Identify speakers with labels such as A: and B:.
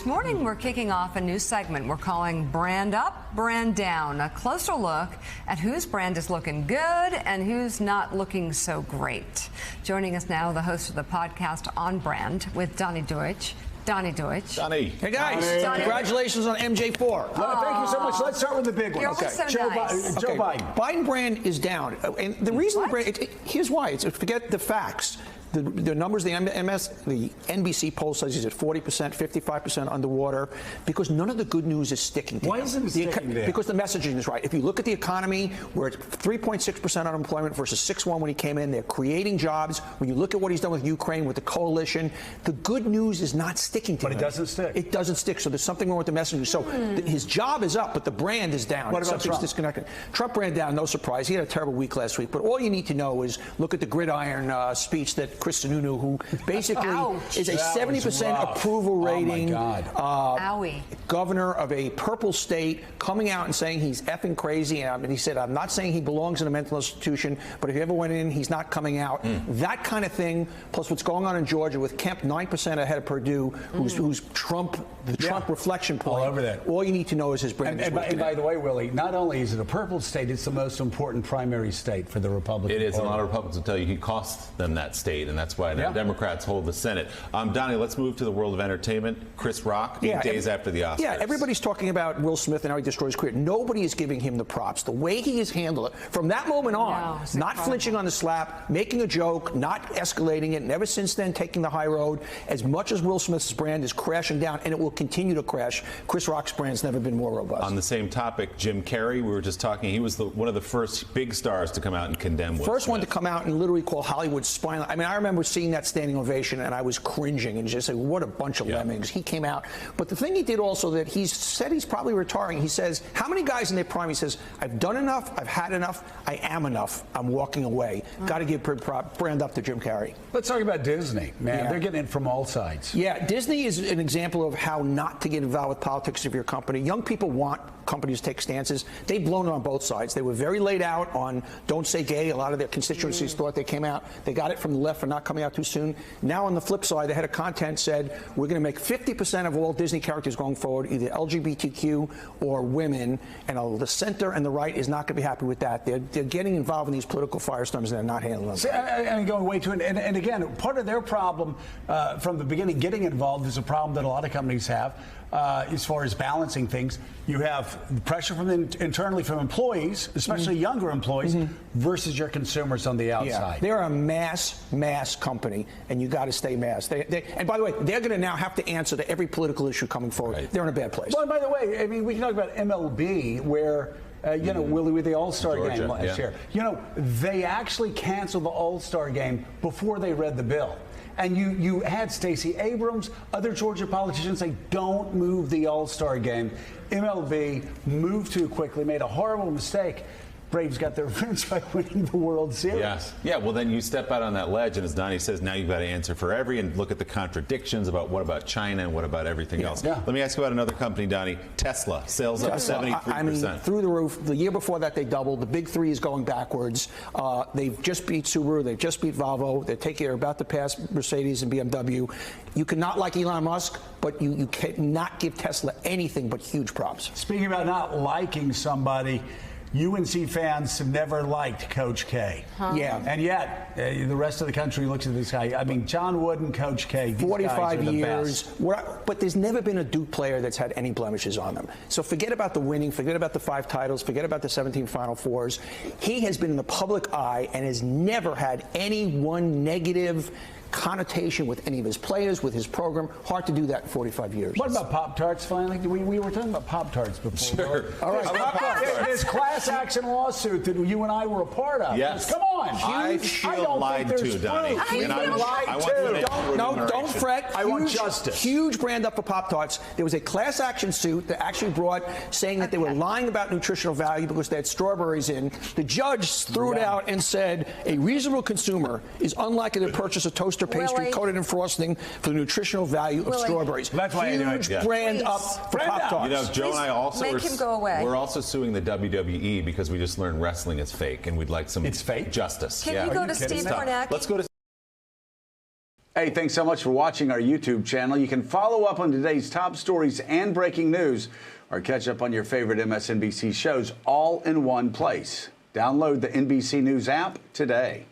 A: This morning, we're kicking off a new segment we're calling Brand Up, Brand Down, a closer look at whose brand is looking good and who's not looking so great. Joining us now, the host of the podcast On Brand with Donny Deutsch. Donny Deutsch.
B: Donny.
C: Hey, guys.
A: Donny.
C: Congratulations on MJ4.
D: Well, thank you so much. Let's start with the big one.
A: You're always so
D: Joe
A: nice.
D: Biden.
C: Biden brand is down. And the reason the brand, here's why. It's forget the facts. The numbers, the NBC poll says he's at 40%, 55% underwater, because none of the good news is sticking to him.
D: Why isn't it sticking there?
C: Because the messaging is right. If you look at the economy, we're at 3.6% unemployment versus 6.1 when he came in. They're creating jobs. When you look at what he's done with Ukraine, with the coalition, the good news is not sticking to him.
D: But it doesn't stick.
C: It doesn't stick. So there's something wrong with the messaging. So his job is up, but the brand is down.
D: What about
C: Something's
D: Trump?
C: disconnected. Trump brand down, no surprise. He had a terrible week last week. But all you need to know is look at the gridiron speech that Chris Sununu, who basically is a 70% approval rating governor of a purple state, coming out and saying he's effing crazy. And he said, I'm not saying he belongs in a mental institution, but if he ever went in, he's not coming out. That kind of thing, plus what's going on in Georgia with Kemp 9% ahead of Purdue, who's Trump reflection point.
D: All over that.
C: All you need to know is his brand.
D: And by the way, Willie, not only is it a purple state, it's the most important primary state for the Republican
B: It is.
D: Party.
B: A lot of Republicans will tell you he cost them that state, and that's why the Democrats hold the Senate. Donny, let's move to the world of entertainment. Chris Rock, 8 days after the Oscars.
C: Yeah, everybody's talking about Will Smith and how he destroys his career. Nobody is giving him the props. The way he has handled it, from that moment on, not flinching on the slap, making a joke, not escalating it, and ever since then taking the high road. As much as Will Smith's brand is crashing down, and it will continue to crash, Chris Rock's brand's never been more robust.
B: On the same topic, Jim Carrey, we were just talking, he was one of the first big stars to come out and condemn Will
C: First
B: Smith.
C: one to come out and literally call Hollywood spineless. I mean, I remember seeing that standing ovation, and I was cringing and just saying, what a bunch of lemmings. He came out. But the thing he did also that he said he's probably retiring, he says, how many guys in their prime, he says, I've done enough, I've had enough, I am enough, I'm walking away. Got to give brand up to Jim Carrey.
D: Let's talk about Disney, man. They're getting it from all sides.
C: Yeah, Disney is an example of how not to get involved with politics of your company. Young people want companies to take stances. They've blown it on both sides. They were very laid out on don't say gay. A lot of their constituencies thought they came out. They got it from the left for not coming out too soon. Now on the flip side, the head of content said, we're going to make 50% of all Disney characters going forward either LGBTQ or women, and the center and the right is not going to be happy with that. They're getting involved in these political firestorms and they're not handling them.
D: And going way too, and again, part of their problem from the beginning, getting involved is a problem that a lot of companies have. As far as balancing things, you have pressure from internally from employees, especially younger employees, versus your consumers on the outside.
C: Yeah. They're a mass company, and you got to stay mass. And by the way, they're going to now have to answer to every political issue coming forward. Right. They're in a bad place.
D: Well, and by the way, I mean, we can talk about MLB, where you know, Willie, with the All-Star game last year, you know, they actually canceled the All-Star game before they read the bill. And you had Stacey Abrams, other Georgia politicians say, don't move the All-Star game. MLB moved too quickly, made a horrible mistake. Braves got their revenge by winning the World Series.
B: Yes. Yeah, well, then you step out on that ledge, and as Donny says, now you've got to answer for and look at the contradictions about what about China and what about everything else. Yeah. Let me ask you about another company, Donny. Tesla. Sales up 73%.
C: I mean, through the roof. The year before that, they doubled. The big three is going backwards. They've just beat Subaru. They've just beat Volvo. They're about to pass Mercedes and BMW. You cannot like Elon Musk, but you cannot give Tesla anything but huge props.
D: Speaking about not liking somebody, UNC fans have never liked Coach K.
C: Yeah.
D: And yet, the rest of the country looks at this guy. I mean, John Wooden, Coach K,
C: 45 years. But there's never been a Duke player that's had any blemishes on them. So forget about the winning, forget about the 5 titles, forget about the 17 Final Fours. He has been in the public eye and has never had any one negative connotation with any of his players, with his program. Hard to do that in 45 years.
D: What about Pop-Tarts finally? We were talking about Pop-Tarts before.
B: Sure.
C: All right.
D: This class action lawsuit that you and I were a part of.
B: Yes.
D: Come on.
B: I feel lied to, Donny.
C: Don't fret.
D: I want justice.
C: Huge brand up for Pop-Tarts. There was a class action suit that actually brought saying that they were lying about nutritional value because they had strawberries in. The judge threw it out and said a reasonable consumer is unlikely to purchase a toaster pastry coated in frosting for the nutritional value of strawberries.
D: That's why
C: huge brand up for Pop-Tarts.
B: You know, Joe and I also
A: make him go away.
B: We're also suing the WWE because we just learned wrestling is fake, and we'd like some
D: It's fake?
B: justice.
A: Can you go to Steve for next?
B: Let's go to
D: Hey, thanks so much for watching our YouTube channel. You can follow up on today's top stories and breaking news, or catch up on your favorite MSNBC shows all in one place. Download the NBC News app today.